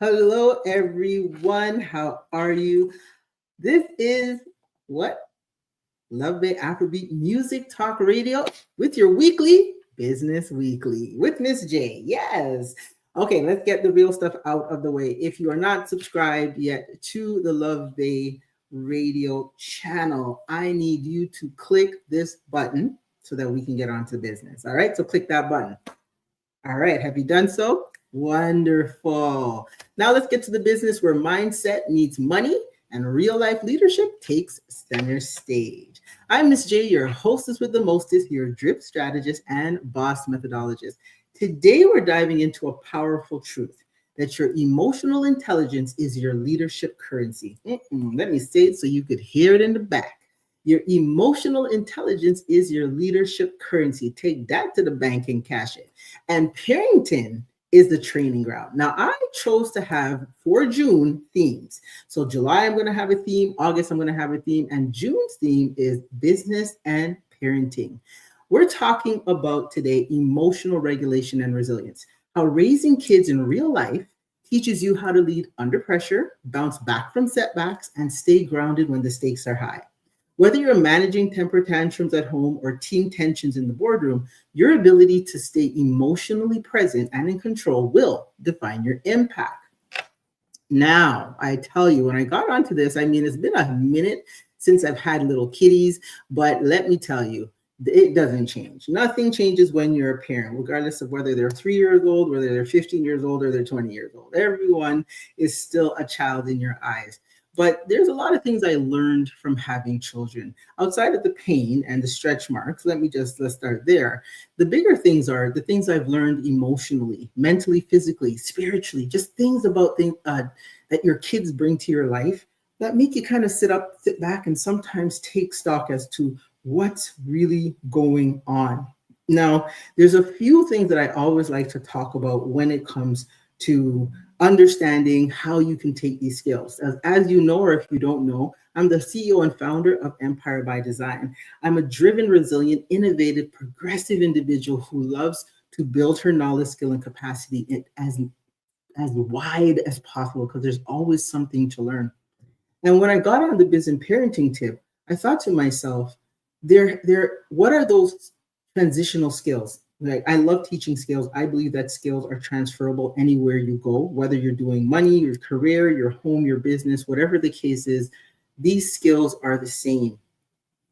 Hello, everyone. How are you? This is what? Love Bay Afrobeat Music Talk Radio with your weekly Business Weekly with Miss J. Yes. Okay, let's get the real stuff out of the way. If you are not subscribed yet to the Love Bay Radio channel, I need you to click this button so that we can get on to business. All right, so click that button. All right, have you done so? Wonderful. Now let's get to the business where mindset meets money and real life leadership takes center stage. I'm Miss J, your hostess with the mostest, your drip strategist and boss methodologist. Today we're diving into a powerful truth that your emotional intelligence is your leadership currency. Let me say it so you could hear it in the back. Your emotional intelligence is your leadership currency. Take that to the bank and cash it. And Parenting is the training ground. Now, I chose to have for June themes. So July, I'm going to have a theme. August, I'm going to have a theme. And June's theme is business and parenting. We're talking about today emotional regulation and resilience, how raising kids in real life teaches you how to lead under pressure, bounce back from setbacks, and stay grounded when the stakes are high. Whether you're managing temper tantrums at home or team tensions in the boardroom, your ability to stay emotionally present and in control will define your impact. Now, I tell you, when I got onto this, it's been a minute since I've had little kitties, but let me tell you, it doesn't change. Nothing changes when you're a parent, regardless of whether they're 3 years old, whether they're 15 years old, or they're 20 years old. Everyone is still a child in your eyes. But there's a lot of things I learned from having children. Outside of the pain and the stretch marks, let's start there. The bigger things are the things I've learned emotionally, mentally, physically, spiritually, just things about things that your kids bring to your life that make you kind of sit back and sometimes take stock as to what's really going on. Now, there's a few things that I always like to talk about when it comes to understanding how you can take these skills. As you know, or if you don't know, I'm the CEO and founder of Empire by Design. I'm a driven, resilient, innovative, progressive individual who loves to build her knowledge, skill, and capacity as wide as possible because there's always something to learn. And when I got on the business parenting tip, I thought to myself, what are those transitional skills? Like, I love teaching skills. I believe that skills are transferable anywhere you go, whether you're doing money, your career, your home, your business, whatever the case is, these skills are the same.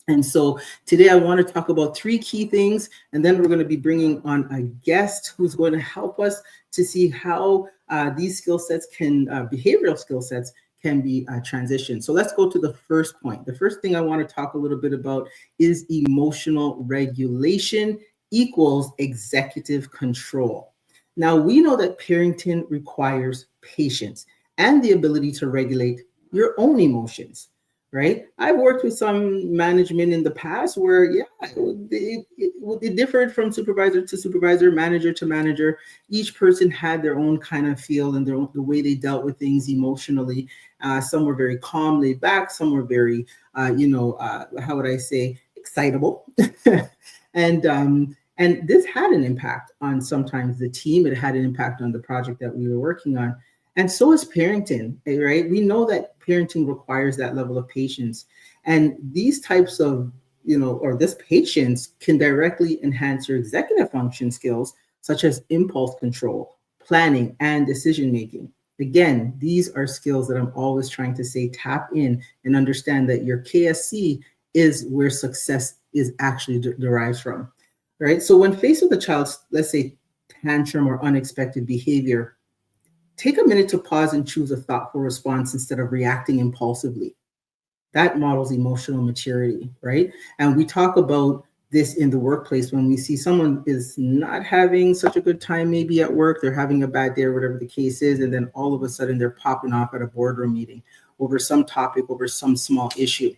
And so today I want to talk about 3 key things, and then we're going to be bringing on a guest who's going to help us to see how these skill sets behavioral skill sets can be transitioned. So let's go to the first point. The first thing I want to talk a little bit about is emotional regulation equals executive control. Now, we know that parenting requires patience and the ability to regulate your own emotions, right? I've worked with some management in the past where, it differed from supervisor to supervisor, manager to manager. Each person had their own kind of feel and the way they dealt with things emotionally. Some were very calm, laid back. Some were very, excitable. And this had an impact on sometimes the team. It had an impact on the project that we were working on. And so is parenting, right? We know that parenting requires that level of patience. And these types of, this patience can directly enhance your executive function skills, such as impulse control, planning, and decision making. Again, these are skills that I'm always trying to say, tap in and understand that your KSC is where success is actually derives from. Right. So when faced with a child's, let's say, tantrum or unexpected behavior, take a minute to pause and choose a thoughtful response instead of reacting impulsively. That models emotional maturity, right? And we talk about this in the workplace when we see someone is not having such a good time, maybe at work, they're having a bad day or whatever the case is, and then all of a sudden they're popping off at a boardroom meeting over some topic, over some small issue.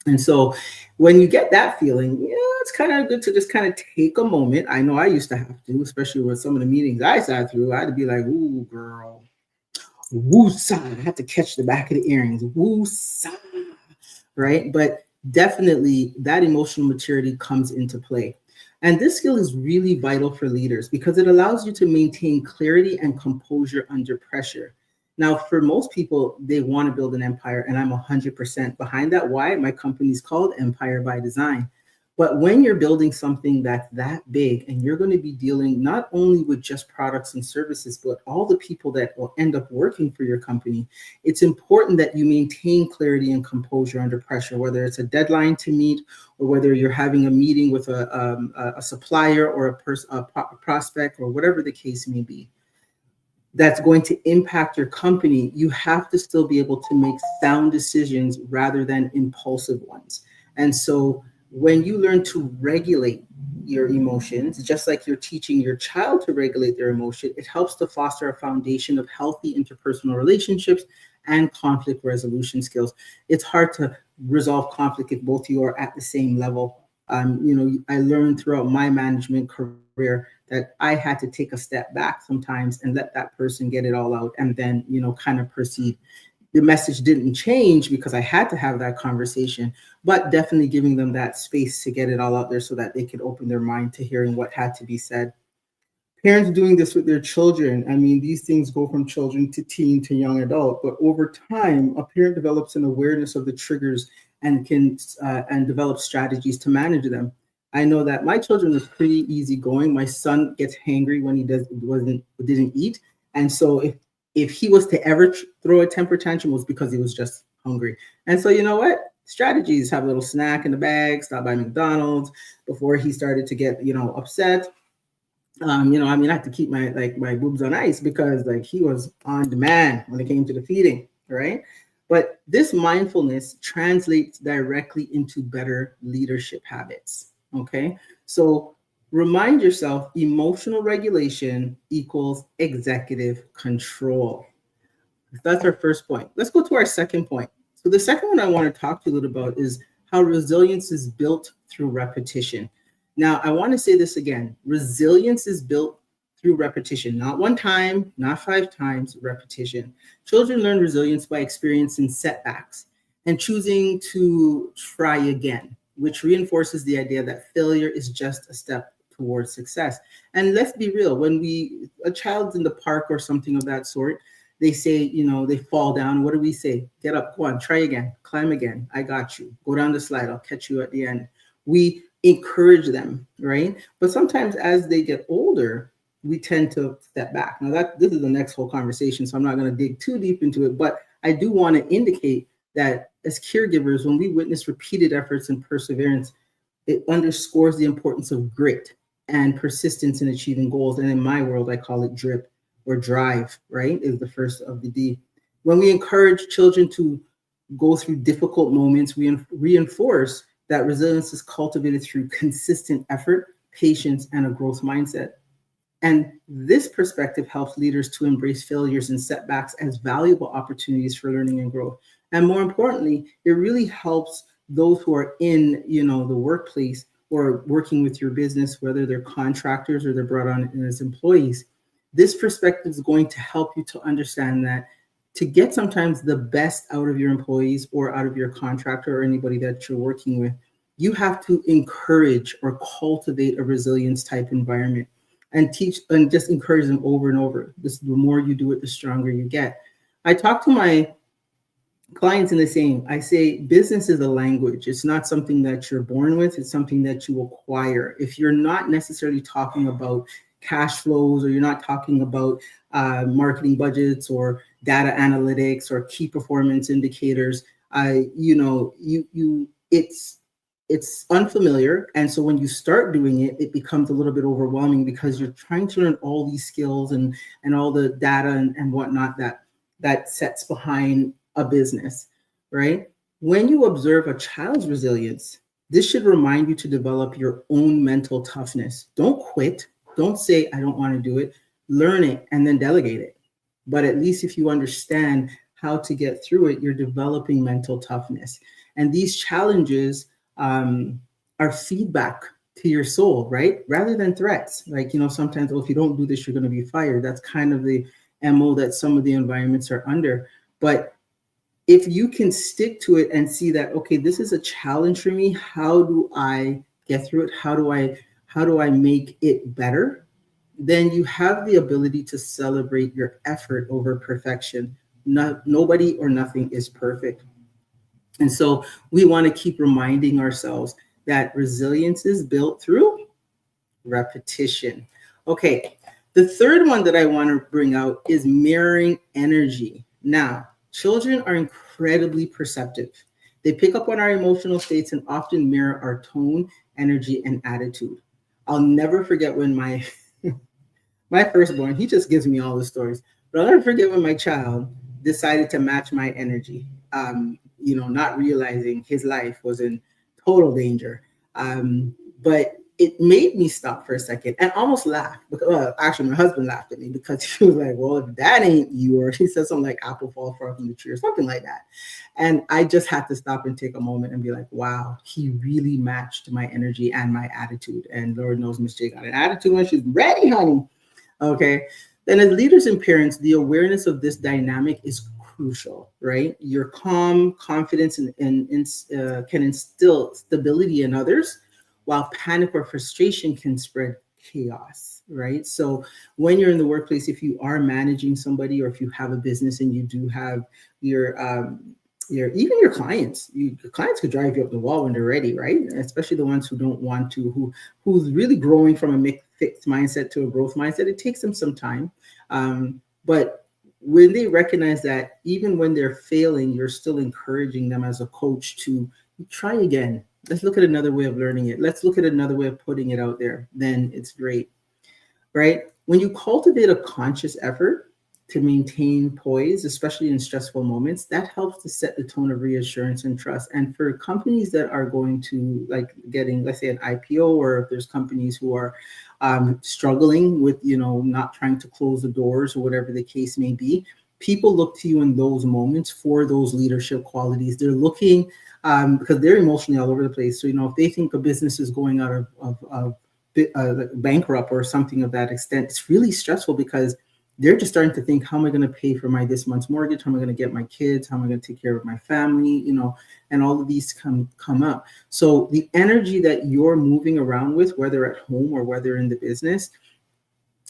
And so when you get that feeling, it's kind of good to just kind of take a moment. I know I used to have to, especially with some of the meetings I sat through. I had to be like, ooh, girl, woo-sa. I had to catch the back of the earrings, woo-sa, right? But definitely that emotional maturity comes into play. And this skill is really vital for leaders because it allows you to maintain clarity and composure under pressure. Now, for most people, they want to build an empire, and I'm 100% behind that. Why? My company's called Empire by Design. But when you're building something that's that big and you're going to be dealing not only with just products and services, but all the people that will end up working for your company, it's important that you maintain clarity and composure under pressure, whether it's a deadline to meet or whether you're having a meeting with a supplier or a prospect or whatever the case may be that's going to impact your company. You have to still be able to make sound decisions rather than impulsive ones. And so when you learn to regulate your emotions, just like you're teaching your child to regulate their emotion, it helps to foster a foundation of healthy interpersonal relationships and conflict resolution skills. It's hard to resolve conflict if both of you are at the same level. I learned throughout my management career that I had to take a step back sometimes and let that person get it all out and then, kind of proceed. The message didn't change because I had to have that conversation, but definitely giving them that space to get it all out there so that they could open their mind to hearing what had to be said. Parents doing this with their children. I mean, these things go from children to teen to young adult, but over time, a parent develops an awareness of the triggers and can develop strategies to manage them. I know that my children are pretty easygoing. My son gets hangry when he didn't eat, and so if he was to ever throw a temper tantrum, it was because he was just hungry. And so you know what? Strategies: have a little snack in the bag, stop by McDonald's before he started to get upset. I had to keep my boobs on ice because he was on demand when it came to the feeding, right? But this mindfulness translates directly into better leadership habits. Okay, so remind yourself emotional regulation equals executive control. That's our first point. Let's go to our second point. So the second one I want to talk to you a little about is how resilience is built through repetition. Now, I want to say this again. Resilience is built through repetition, not one time, not 5 times, repetition. Children learn resilience by experiencing setbacks and choosing to try again, which reinforces the idea that failure is just a step towards success. And let's be real, when a child's in the park or something of that sort, they say, they fall down. What do we say? Get up, go on, try again, climb again. I got you. Go down the slide. I'll catch you at the end. We encourage them, right? But sometimes as they get older, we tend to step back. Now this is the next whole conversation, so I'm not going to dig too deep into it, but I do want to indicate that as caregivers, when we witness repeated efforts and perseverance, it underscores the importance of grit and persistence in achieving goals. And in my world, I call it drip or drive, right? Is the first of the D. When we encourage children to go through difficult moments, we reinforce that resilience is cultivated through consistent effort, patience, and a growth mindset. And this perspective helps leaders to embrace failures and setbacks as valuable opportunities for learning and growth. And more importantly, it really helps those who are in, the workplace or working with your business, whether they're contractors or they're brought on as employees. This perspective is going to help you to understand that to get sometimes the best out of your employees or out of your contractor or anybody that you're working with, you have to encourage or cultivate a resilience type environment and teach and just encourage them over and over. The more you do it, the stronger you get. I talk to my clients in the same. I say business is a language. It's not something that you're born with. It's something that you acquire. If you're not necessarily talking about cash flows or you're not talking about marketing budgets or data analytics or key performance indicators, it's unfamiliar. And so when you start doing it, it becomes a little bit overwhelming because you're trying to learn all these skills and all the data and whatnot that sets behind a business, right? When you observe a child's resilience, this should remind you to develop your own mental toughness. Don't quit. Don't say, I don't want to do it. Learn it and then delegate it. But at least if you understand how to get through it, you're developing mental toughness. And these challenges are feedback to your soul, right? Rather than threats. Sometimes, if you don't do this, you're going to be fired. That's kind of the MO that some of the environments are under. But if you can stick to it and see that, okay, this is a challenge for me. How do I get through it? How do how do I make it better, then you have the ability to celebrate your effort over perfection. Nobody or nothing is perfect. And so we want to keep reminding ourselves that resilience is built through repetition. Okay, the third one that I want to bring out is mirroring energy. Now, children are incredibly perceptive. They pick up on our emotional states and often mirror our tone, energy, and attitude. I'll never forget when my firstborn, he just gives me all the stories. But I'll never forget when my child decided to match my energy, not realizing his life was in total danger. But it made me stop for a second and almost laugh. Well, actually, my husband laughed at me because he was like, well, if that ain't you, or he said something like apple fall far from the tree or something like that. And I just had to stop and take a moment and be like, wow, he really matched my energy and my attitude. And Lord knows Miss J got an attitude when she's ready, honey. Okay. Then as leaders and parents, the awareness of this dynamic is crucial, right? Your calm confidence can instill stability in others, while panic or frustration can spread chaos, right? So when you're in the workplace, if you are managing somebody, or if you have a business and you do have your clients, your clients could drive you up the wall when they're ready, right? Especially the ones who don't want to, who's really growing from a fixed mindset to a growth mindset. It takes them some time, but when they recognize that even when they're failing, you're still encouraging them as a coach to try again. Let's look at another way of learning it. Let's look at another way of putting it out there. Then it's great, right? When you cultivate a conscious effort to maintain poise, especially in stressful moments, that helps to set the tone of reassurance and trust. And for companies that are going to like getting, let's say, an IPO, or if there's companies who are struggling with, not trying to close the doors or whatever the case may be, people look to you in those moments for those leadership qualities. They're looking because they're emotionally all over the place. So, if they think a business is going out of bankrupt or something of that extent, it's really stressful because they're just starting to think, how am I going to pay for this month's mortgage? How am I going to get my kids? How am I going to take care of my family? And all of these come up. So the energy that you're moving around with, whether at home or whether in the business,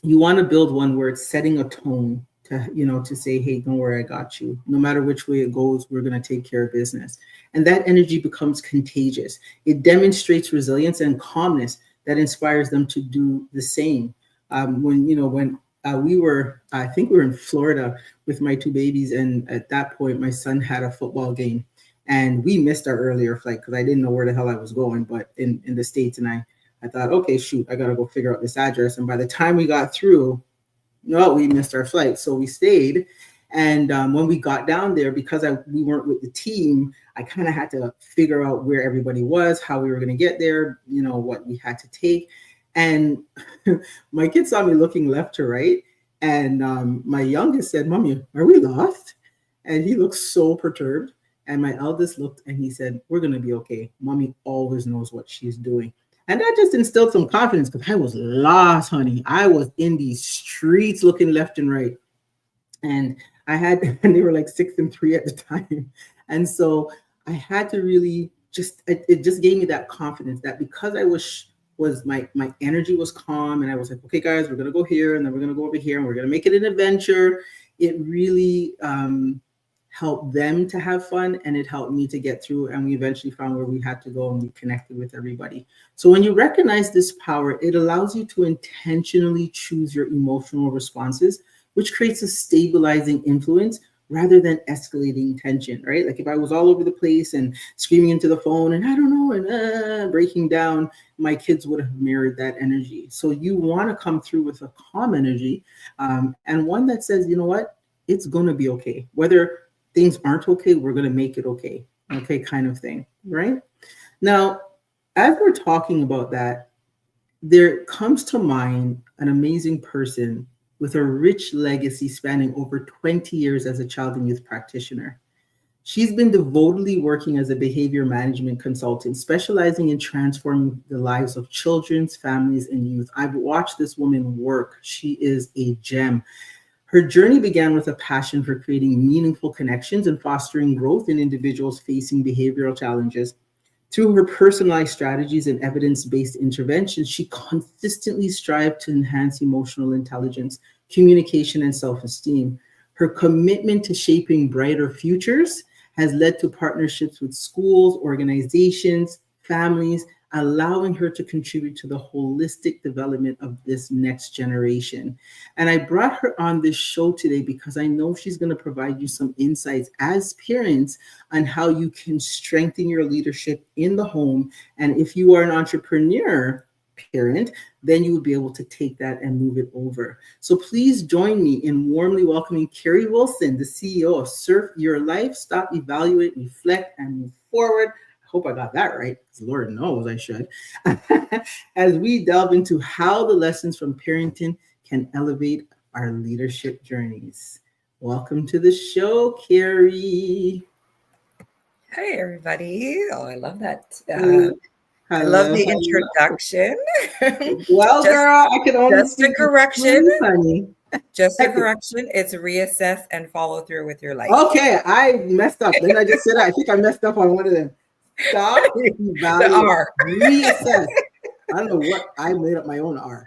you want to build one where it's setting a tone to say, hey, don't worry, I got you. No matter which way it goes, we're going to take care of business. And that energy becomes contagious. It demonstrates resilience and calmness that inspires them to do the same. When I think we were in Florida with my two babies. And at that point, my son had a football game and we missed our earlier flight because I didn't know where the hell I was going, but in the States. And I thought, okay, shoot, I got to go figure out this address. And by the time we got through, no, we missed our flight. So we stayed. And when we got down there, because we weren't with the team, I kind of had to figure out where everybody was, how we were going to get there, what we had to take. And my kids saw me looking left to right. And my youngest said, Mommy, are we lost? And he looked so perturbed. And my eldest looked and he said, we're going to be okay. Mommy always knows what she's doing. And that just instilled some confidence because I was lost, honey. I was in these streets looking left and right. And they were like 6 and 3 at the time. And so I had to really it just gave me that confidence that because I was my energy was calm and I was like, okay, guys, we're going to go here and then we're going to go over here and we're going to make it an adventure. It really helped them to have fun and it helped me to get through. And we eventually found where we had to go and we connected with everybody. So when you recognize this power, it allows you to intentionally choose your emotional responses, which creates a stabilizing influence rather than escalating tension, right? Like if I was all over the place and screaming into the phone and I don't know, and breaking down, my kids would have mirrored that energy. So you want to come through with a calm energy and one that says, you know what, it's going to be okay. Whether things aren't okay, we're going to make it okay. Okay, kind of thing, right? Now, as we're talking about that, there comes to mind an amazing person with a rich legacy spanning over 20 years as a child and youth practitioner. She's been devotedly working as a behavior management consultant, specializing in transforming the lives of children, families, and youth. I've watched this woman work. She is a gem. Her journey began with a passion for creating meaningful connections and fostering growth in individuals facing behavioral challenges. Through her personalized strategies and evidence-based interventions, she consistently strived to enhance emotional intelligence, communication, and self-esteem. Her commitment to shaping brighter futures has led to partnerships with schools, organizations, families, allowing her to contribute to the holistic development of this next generation. And I brought her on this show today because I know she's going to provide you some insights as parents on how you can strengthen your leadership in the home. And if you are an entrepreneur parent, then you would be able to take that and move it over. So please join me in warmly welcoming Kerry Wilson, the CEO of Surf Your Life, Stop, Evaluate, Reflect, and Move Forward. I hope I got that right, because Lord knows I should. As we delve into how the lessons from parenting can elevate our leadership journeys. Welcome to the show, Kerry. Hi, everybody. Oh, I love that. I love Hello, the hello. introduction. Well, just, girl, I can only just a speak the correction. truth, honey. Just a correction. It's reassess and follow through with your life. Okay, I messed up. Then I just said I think I messed up on one of them. Stop, The evaluate, R. reassess. I don't know what I made up my own R.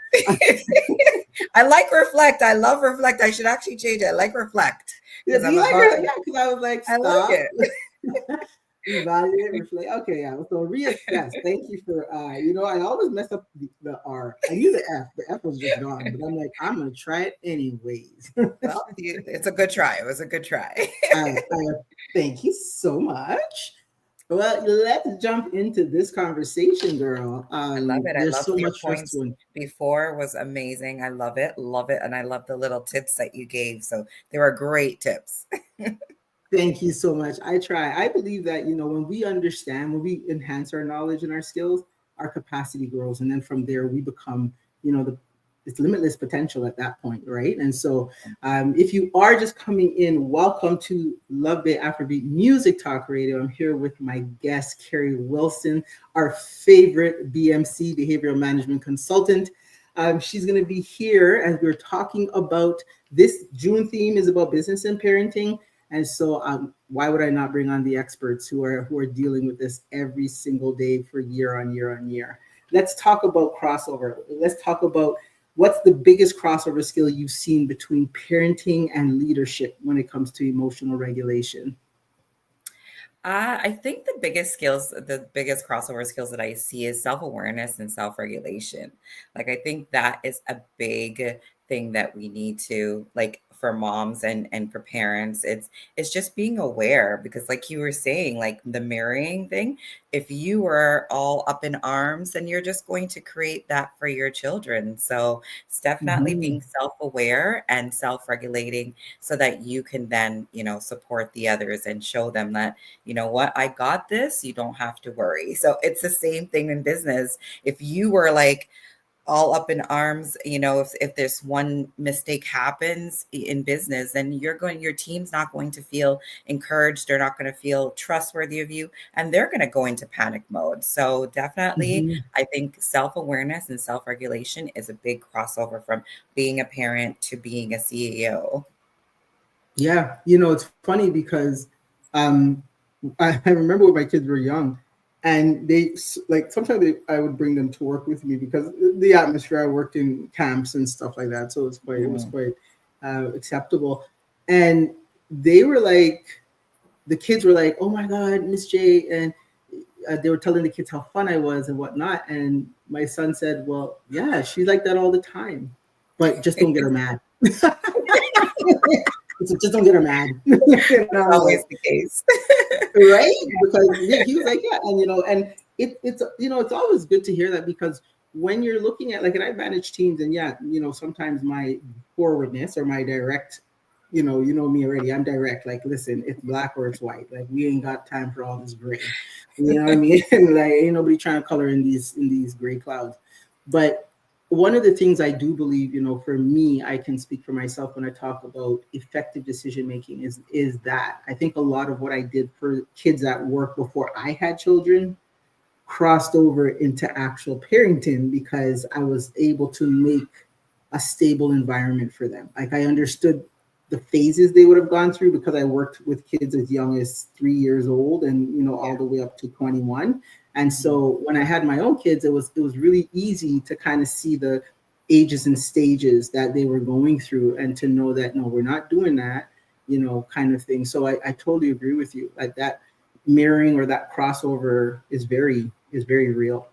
I like reflect. I love reflect. I should actually change it. I like reflect. Yeah, do you like it? Yeah, because I was like, I like stop, it. evaluate, reflect. Okay, yeah. So reassess. Thank you for I always mess up the R. I knew the F. The F was just gone, but I'm like, I'm gonna try it anyways. Well, it's a good try. It was a good try. I thank you so much. Well, let's jump into this conversation, girl. I love it. I There's love so your much for us points to. before was amazing. I love it. Love it. And I love the little tips that you gave. So they were great tips. Thank you so much. I try. I believe that, when we understand, when we enhance our knowledge and our skills, our capacity grows. And then from there, we become, it's limitless potential at that point, right? And so if you are just coming in, welcome to Love Bay Afrobeat Music Talk Radio. I'm here with my guest, Kerry Wilson, our favorite BMC, Behavioral Management Consultant. She's going to be here as we're talking about this June theme is about business and parenting. And so why would I not bring on the experts who are dealing with this every single day for year on year on year? Let's talk about crossover. Let's talk about what's the biggest crossover skill you've seen between parenting and leadership when it comes to emotional regulation? I think the biggest crossover skills that I see is self-awareness and self-regulation. Like, I think that is a big thing that we need to, like, for moms and for parents. It's just being aware, because like you were saying, like the mirroring thing, if you are all up in arms, then you're just going to create that for your children. So it's definitely being self-aware and self-regulating so that you can then, support the others and show them that, you know what, I got this. You don't have to worry. So it's the same thing in business. If you were like all up in arms, if there's one mistake happens in business, then your team's not going to feel encouraged. They're not going to feel trustworthy of you, and they're going to go into panic mode. So definitely, I think self-awareness and self-regulation is a big crossover from being a parent to being a CEO. Yeah, it's funny because I remember when my kids were young, and they like sometimes I would bring them to work with me because the atmosphere. I worked in camps and stuff like that, so it was quite acceptable. And they were like, the kids were like, "Oh my God, Miss J," and they were telling the kids how fun I was and whatnot. And my son said, "Well, yeah, she's like that all the time, but just don't get her mad." Just don't get her mad. That's always the case. Right? Because he was like, yeah, and it's always good to hear that, because when you're looking at, like, and I manage teams, and sometimes my forwardness or my direct, you know me already, I'm direct. Like, listen, it's black or it's white. Like, we ain't got time for all this gray. You know what I mean? And like, ain't nobody trying to color in these gray clouds. But one of the things I do believe, for me, I can speak for myself when I talk about effective decision making is that I think a lot of what I did for kids at work before I had children crossed over into actual parenting, because I was able to make a stable environment for them. Like, I understood the phases they would have gone through, because I worked with kids as young as 3 years old and all the way up to 21. And so when I had my own kids, it was really easy to kind of see the ages and stages that they were going through, and to know that no, we're not doing that, kind of thing. So I totally agree with you. Like that mirroring or that crossover is very real.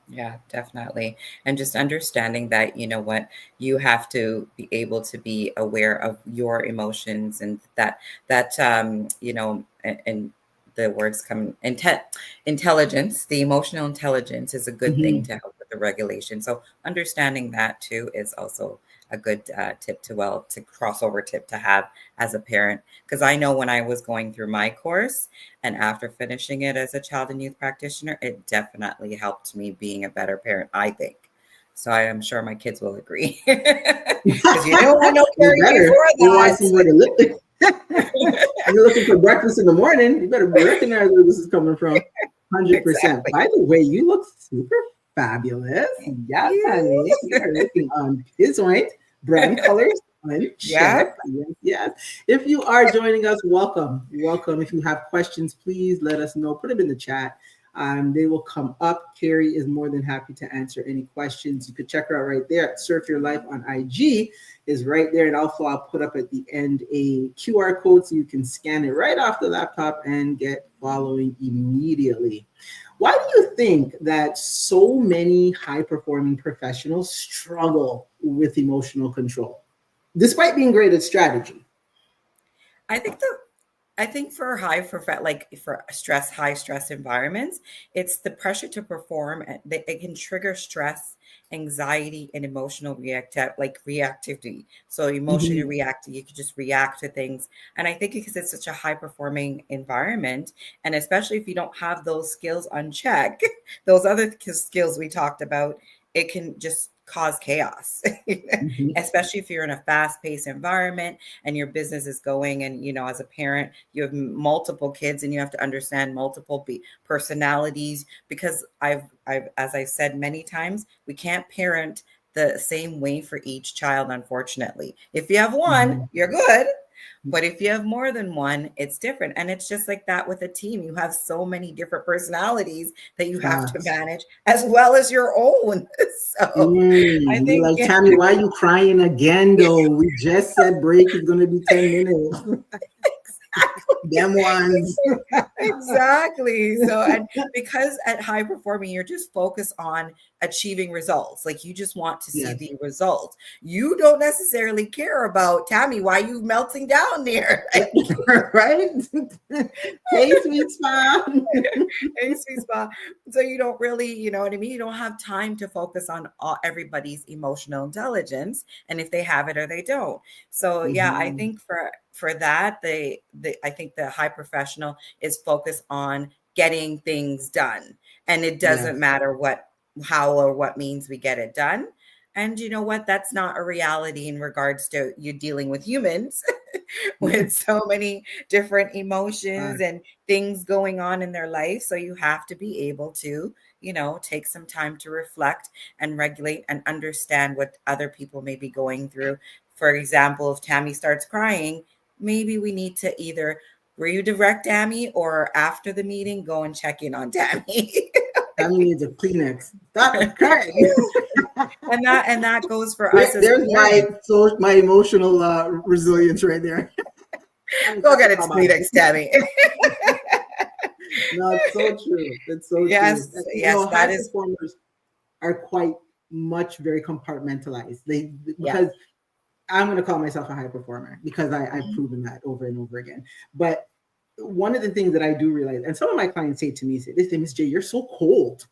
Yeah, definitely. And just understanding that, you know what, you have to be able to be aware of your emotions, and and the words come intelligence, the emotional intelligence is a good thing Mhm. to help with the regulation. So understanding that too is also a good to crossover tip to have as a parent. Because I know when I was going through my course, and after finishing it as a child and youth practitioner, it definitely helped me being a better parent, I think. So I am sure my kids will agree. Because I know You Kerry better. before You want that. somewhere to live. You're looking for breakfast in the morning. You better recognize where this is coming from. 100%. Exactly. By the way, you look super fabulous. Thank Yes, you. honey. You are looking on his point. Brand colors Yeah. unchecked. Yes, yes. If you are joining us, welcome. Welcome. If you have questions, please let us know. Put them in the chat. They will come up. Kerry is more than happy to answer any questions. You could check her out right there at Surf Your Life on IG is right there. And also I'll put up at the end a QR code so you can scan it right off the laptop and get following immediately. Why do you think that so many high performing professionals struggle with emotional control, despite being great at strategy? I think the I think for high stress environments, it's the pressure to perform. It can trigger stress, anxiety, and emotional reactivity. So emotionally Mhm. reactive, you could just react to things. And I think because it's such a high performing environment, and especially if you don't have those skills unchecked, those other skills we talked about, it can just cause chaos, Mhm. especially if you're in a fast paced environment and your business is going, and as a parent you have multiple kids and you have to understand multiple personalities, because I've as I've said many times, we can't parent the same way for each child. Unfortunately, if you have one, Mhm. you're good, but if you have more than one, it's different. And it's just like that with a team. You have so many different personalities that you have to Facts. manage as well as your own. So I You're think like, Tammy, why are you crying again though? We just said break is gonna be 10 minutes. Them ones. exactly. So, and because at high performing, you're just focused on achieving results. Like you just want to see Yes. the results. You don't necessarily care about Tammy, why you melting down there? Right? Hey, sweet spot. Like, sweet spot. So you don't really, you know what I mean? You don't have time to focus on everybody's emotional intelligence, and if they have it or they don't. So yeah, I Mhm. think for that, I think the high professional is focused on getting things done, and it doesn't Yes. matter how or what means we get it done. And you know what? That's not a reality in regards to you dealing with humans with so many different emotions Facts. and things going on in their life. So you have to be able to, take some time to reflect and regulate and understand what other people may be going through. For example, if Tammy starts crying, maybe we need to either redirect Tammy, or after the meeting, go and check in on Tammy. Tammy needs a Kleenex. Stop crying. And that goes for us as There's parents. my emotional resilience right there. I'm Go trying to get it, calm my Kleenex, Tammy. No, it's so true. It's so true. Yes, yes, High that is, performers are quite much very compartmentalized. They yeah. because I'm going to call myself a high performer because I've Mhm. proven that over and over again. But one of the things that I do realize, and some of my clients say to me, they say, Miss J, you're so cold.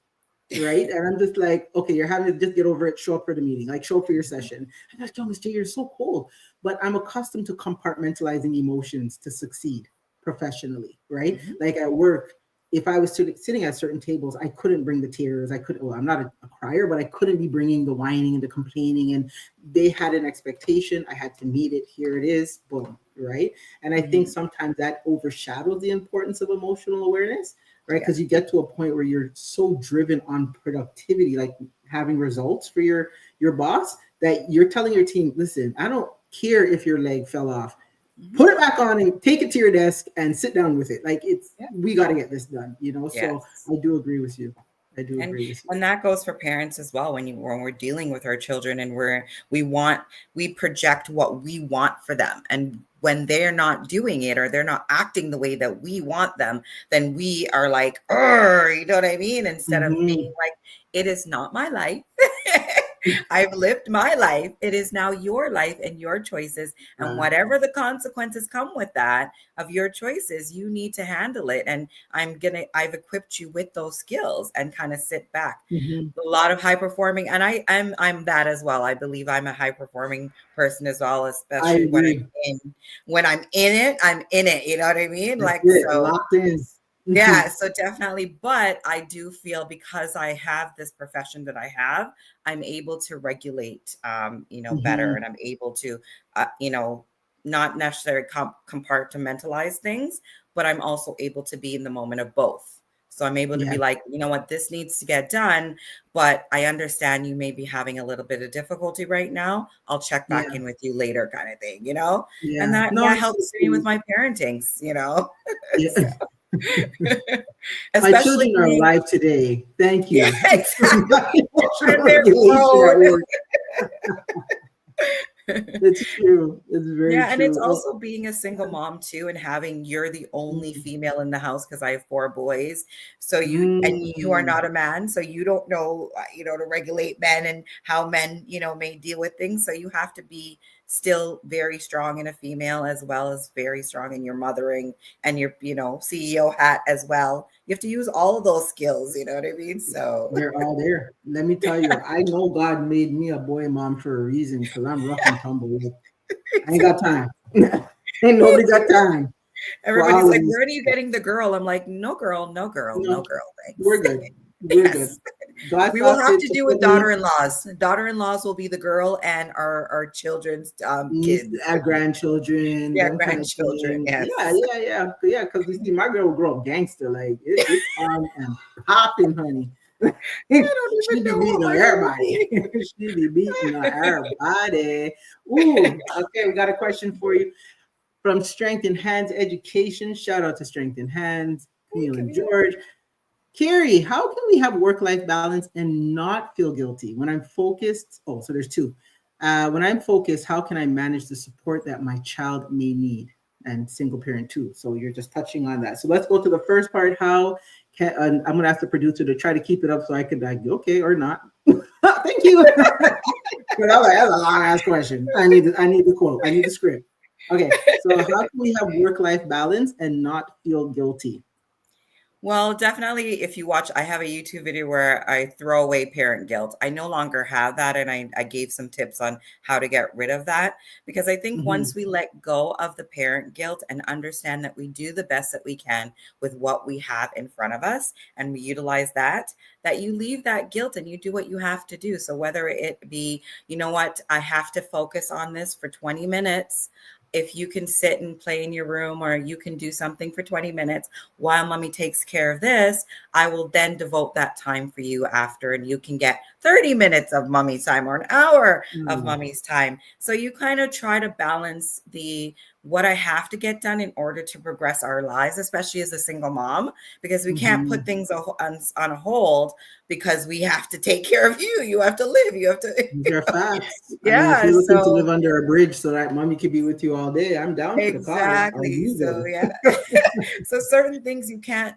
Right. And I'm just like, okay, you're having to just get over it, show up for the meeting, like show up for your session. I'm like, Miss J, you're so cold. But I'm accustomed to compartmentalizing emotions to succeed professionally, right? Mhm. Like at work, if I was sitting at certain tables, I couldn't bring the tears. Well, I'm not a crier, but I couldn't be bringing the whining and the complaining. And they had an expectation. I had to meet it. Here it is. Boom. Right. And I think Mhm. sometimes that overshadows the importance of emotional awareness, right? Yeah. Because you get to a point where you're so driven on productivity, like having results for your boss, that you're telling your team, listen, I don't care if your leg fell off. Mhm. put it back on and take it to your desk and sit down with it. Like Yeah. we got to get this done, you know? So Yes. I do agree with you. I do and agree with you. and that goes for parents as well. When we're dealing with our children, and we project what we want for them, and when they're not doing it or they're not acting the way that we want them, then we are like, you know what I mean, instead of being Mhm. like, it is not my life. I've lived my life. It is now your life and your choices, and whatever the consequences come with that of your choices, you need to handle it. And I've equipped you with those skills, and kind of sit back. Mhm. A lot of high performing, and I'm that as well. I believe I'm a high performing person as well, I especially agree. when I'm in it, I'm in it. You know what I mean? That's Like, it. so Locked in. yeah, Mhm. so definitely. But I do feel, because I have this profession that I have, I'm able to regulate, better, Mhm. and I'm able to, not necessarily compartmentalize things, but I'm also able to be in the moment of both. So I'm able to Yeah. be like, you know what, this needs to get done, but I understand you may be having a little bit of difficulty right now. I'll check back Yeah. in with you later, kind of thing, you know? And Yeah. that, No, yeah, it's so helps me with true. my parentings, you know? Yeah. My Especially children are being, alive today. Thank yeah, you. exactly. My emotional And they're regulation grown. at work. It's true. It's very Yeah, and it's true. also being a single mom too, and having, you're the only Mm. female in the house, because I have four boys. So you are Mm. not a man, so you don't know, to regulate men and how men, may deal with things. So you have to be still very strong in a female, as well as very strong in your mothering and your, CEO hat as well. You have to use all of those skills, you know what I mean? So They're all there. Let me tell you, I know God made me a boy mom for a reason because I'm rough and tumble. Like, I ain't got time. Ain't nobody got time for everybody's all of like, this where are you stuff. getting the girl? I'm like, no girl, no girl, no No, girl, thanks. we're good. We're good. Yes. God We saw will have fit to to do put with me daughter-in-laws. Daughter-in-laws will be the girl, and our children's kids our would be, grandchildren, yeah, them kind of grandchildren. things. Yeah, Yes. yeah, yeah, yeah. Because you see, my girl will grow up gangster. Like it's on and popping, honey. I don't She even be know what beating on my girl will everybody. be. She be beating on everybody. Ooh, okay. We got a question for you from Strength in Hands Education. Shout out to Strength in Hands, Hey, Camille and Camille. George. Carrie, how can we have work-life balance and not feel guilty when I'm focused? Oh, so there's two. When I'm focused, how can I manage the support that my child may need? And single parent too. So you're just touching on that. So let's go to the first part. How can I'm going to ask the producer to try to keep it up so I could like okay or not. Thank you. But I was like, that's a long ass question. I need the quote. I need the script. Okay, so how can we have work-life balance and not feel guilty? Well, definitely, if you watch, I have a YouTube video where I throw away parent guilt. I no longer have that. And I gave some tips on how to get rid of that, because I think Mhm. once we let go of the parent guilt and understand that we do the best that we can with what we have in front of us, and we utilize that, that you leave that guilt and you do what you have to do. So whether it be, you know what, I have to focus on this for 20 minutes. If you can sit and play in your room, or you can do something for 20 minutes while mommy takes care of this, I will then devote that time for you after, and you can get 30 minutes of mommy's time, or an hour of Mm. mommy's time. So you kind of try to balance the what I have to get done in order to progress our lives, especially as a single mom, because we can't put Mhm. things on a hold because we have to take care of you. You have to live. You have to, These are facts. I mean, if yeah. you're looking to So live under a bridge so that mommy could be with you all day, I'm down for the cause. I'll exactly. use So them. yeah. So certain things you can't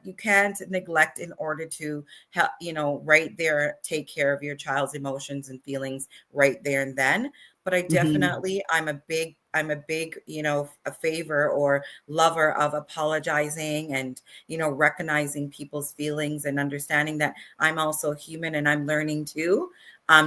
neglect in order to help, right there, take care of your child's emotions and feelings right there and then. But Mhm. I'm a big, a favor or lover of apologizing, and, recognizing people's feelings, and understanding that I'm also human and I'm learning too.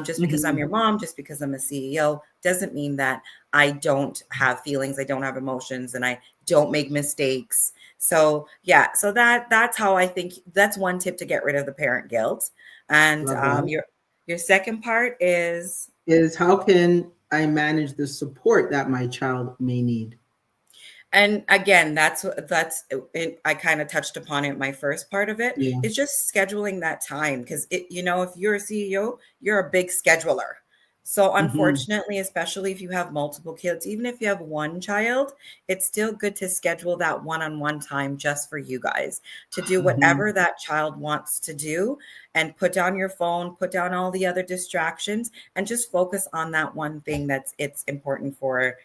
Just because I'm Mhm. your mom, just because I'm a CEO, doesn't mean that I don't have feelings, I don't have emotions, and I don't make mistakes. So yeah, so that's how I think, that's one tip to get rid of the parent guilt. And Love that. your second part is, Is how can I manage the support that my child may need? and again, that's it, I kind of touched upon it. My first part of it Yeah. is just scheduling that time, because if you're a CEO, you're a big scheduler. So Mhm. unfortunately, especially if you have multiple kids, even if you have one child, it's still good to schedule that one-on-one time just for you guys to do Mhm. whatever that child wants to do, and put down your phone, put down all the other distractions, and just focus on that one thing that's it's important for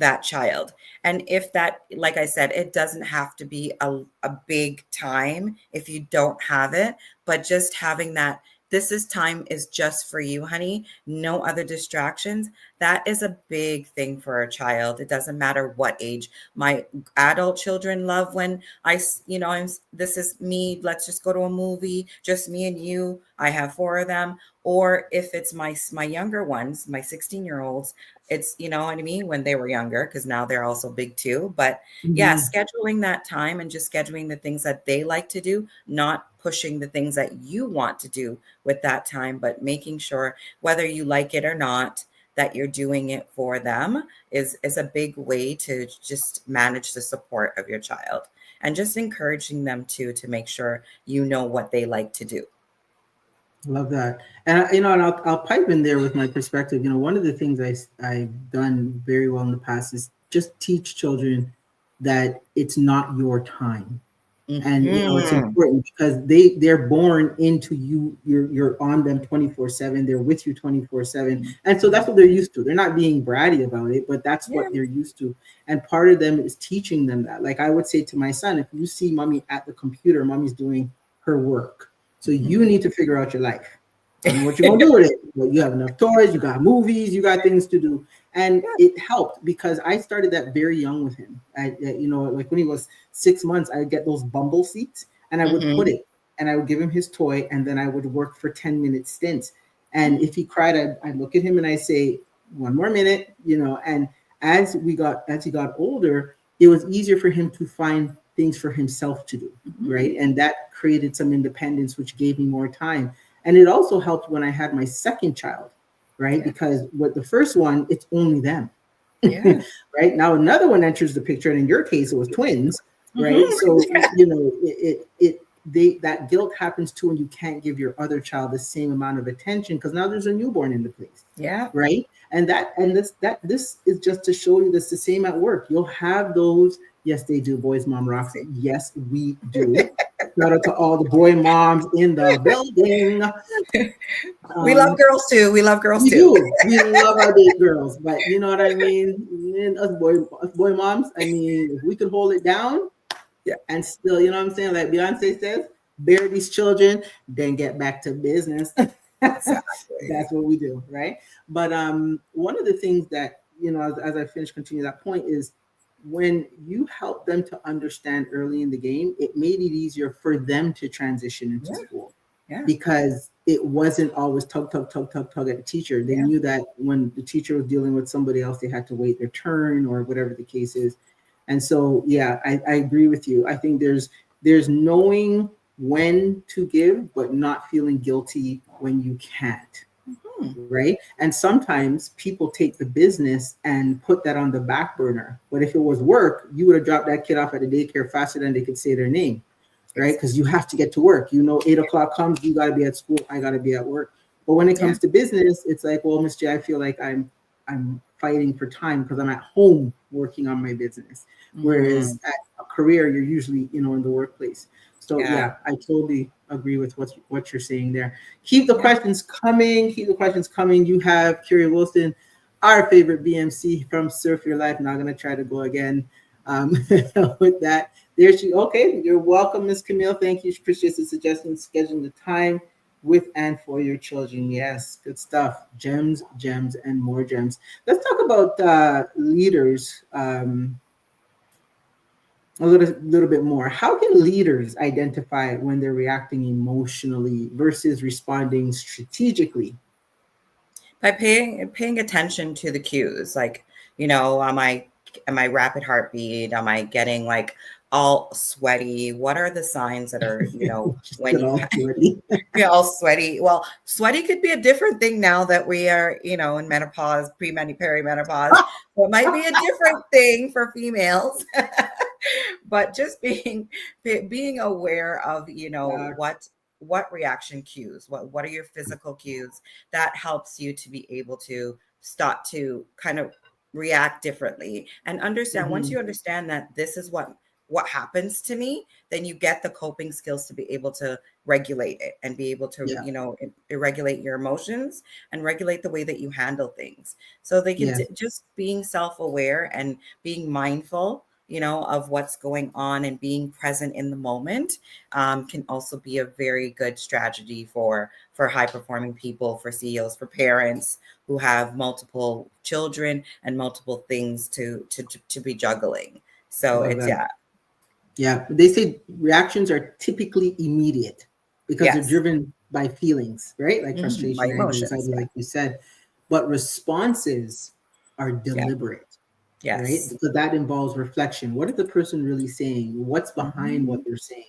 that child. And if that, like I said, it doesn't have to be a big time if you don't have it, but just having that, this is time is just for you, honey, no other distractions. That is a big thing for a child. It doesn't matter what age. My adult children love when this is me, let's just go to a movie, just me and you. I have four of them. Or if it's my younger ones, my 16-year-olds, it's, you know what I mean, when they were younger, because now they're also big too. But yeah, Mhm. scheduling that time and just scheduling the things that they like to do, not pushing the things that you want to do with that time, but making sure, whether you like it or not, that you're doing it for them is a big way to just manage the support of your child, and just encouraging them to make sure you know what they like to do. Love that. And and I'll pipe in there with my perspective. One of the things I've done very well in the past is just teach children that it's not your time. And it's Hmm. important because they're born into you. You're on them 24/7. They're with you 24/7, and so that's what they're used to. They're not being bratty about it, but that's Yeah. what they're used to. And part of them is teaching them that. Like I would say to my son, if you see mommy at the computer, mommy's doing her work, so you Mhm. need to figure out your life. I don't know what you're gonna do with it, but you have enough toys, you got movies, you got things to do. And Yeah. it helped because I started that very young with him. Like when he was 6 months, I'd get those bumble seats and I would put Mhm. it and I would give him his toy and then I would work for 10-minute stints. And if he cried, I'd look at him and I say, one more minute, and as he got older, it was easier for him to find things for himself to do, Mhm. right? And that created some independence, which gave me more time. And it also helped when I had my second child, right? Yeah. Because with the first one, it's only them. Yeah. Right now another one enters the picture, and in your case it was twins, right? Mhm. So that guilt happens too when you can't give your other child the same amount of attention because now there's a newborn in the place, Yeah. right? And this is just to show you that's the same at work. You'll have those. Yes, they do. Boys Mom rocks it. Yes, we do. Shout out to all the boy moms in the building. We love um girls too. We love girls we too. do. We love our date girls, but you know what I mean? And us boy moms, I mean, if we could hold it down Yeah. and still, you know what I'm saying? Like Beyonce says, bear these children, then get back to business. Exactly. That's what we do, right? But one of the things that, as I finish continue that point is when you help them to understand early in the game, it made it easier for them to transition into Yeah. school Yeah. because it wasn't always tug, tug, tug, tug, tug at the teacher. They Yeah. knew that when the teacher was dealing with somebody else, they had to wait their turn or whatever the case is. And so, yeah, I agree with you. I think there's knowing when to give, but not feeling guilty when you can't, Mhm. right? And sometimes people take the business and put that on the back burner. But if it was work, you would have dropped that kid off at the daycare faster than they could say their name, right? Exactly. Because you have to get to work. 8 o'clock comes, you got to be at school. I got to be at work. But when it Yeah. comes to business, it's like, well, Miss J, I feel like I'm fighting for time because I'm at home working on my business. Mhm. Whereas at a career, you're usually in the workplace. So Yeah. yeah, I totally agree with what you're saying there. Keep the Yeah. questions coming. Keep the questions coming. You have Kerry Wilson, our favorite BMC from Surf Your Life. Not gonna try to go again with that. There she. Okay, you're welcome, Miss Camille. Thank you. Appreciate the suggestion. Scheduling the time with and for your children. Yes, good stuff. Gems, gems, and more gems. Let's talk about leaders. A little bit more. How can leaders identify when they're reacting emotionally versus responding strategically? By paying attention to the cues, like, am I rapid heartbeat? Am I getting like all sweaty? What are the signs that are, Just when get you all sweaty. you're all sweaty? Well, sweaty could be a different thing now that we are, in menopause, perimenopause. So it might be a different thing for females. But just being aware of, Facts. what reaction cues, what are your physical cues that helps you to be able to start to kind of react differently and understand. Once Mm-hmm. you understand that this is what happens to me, then you get the coping skills to be able to regulate it and be able to, Yeah. regulate your emotions and regulate the way that you handle things. So they can Yeah. just being self-aware and being mindful, of what's going on and being present in the moment, can also be a very good strategy for high performing people, for CEOs, for parents who have multiple children and multiple things to be juggling. So Love it's, that. yeah. Yeah. They say reactions are typically immediate because they're Yes. driven by feelings, right? Like My frustration, anger, emotions. anxiety, Yeah. like you said. But responses are Yeah. deliberate, right? Yes. Because that involves reflection. What is the person really saying? What's behind what Mhm. they're saying?